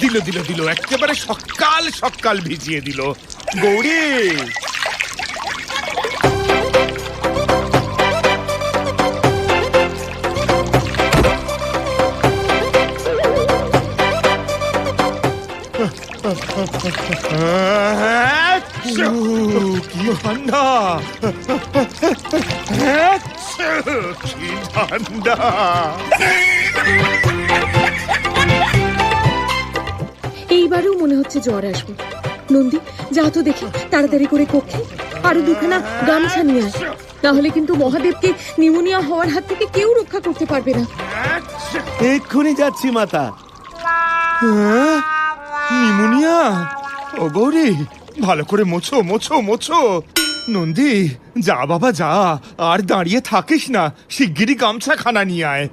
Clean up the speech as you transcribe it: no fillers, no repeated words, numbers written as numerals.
দিল দিল দিল, একেবারে সকাল সকাল ভিজিয়ে দিল। গৌরী, কি ঠান্ডা, কি ঠান্ডা। এইবারেও মনে হচ্ছে জ্বর আসবে। নন্দী, যা তো দেখি তাড়াতাড়ি করে কক্ষে আরো দুখানা গামছা নিয়ে আয়, তাহলে কিন্তু মহাদেবকে নিউমোনিয়া হওয়ার হাত থেকে কেউ রক্ষা করতে পারবে না। এক্ষুনি যাচ্ছি মাতা। নিউমোনিয়া? ও গৌরী, ভালো করে মোছো মোছো মোছো। নন্দী, যা বাবা যা, আর দাঁড়িয়ে থাকিস না, শিগগিরই গামছা খানা নিয়ে আয়।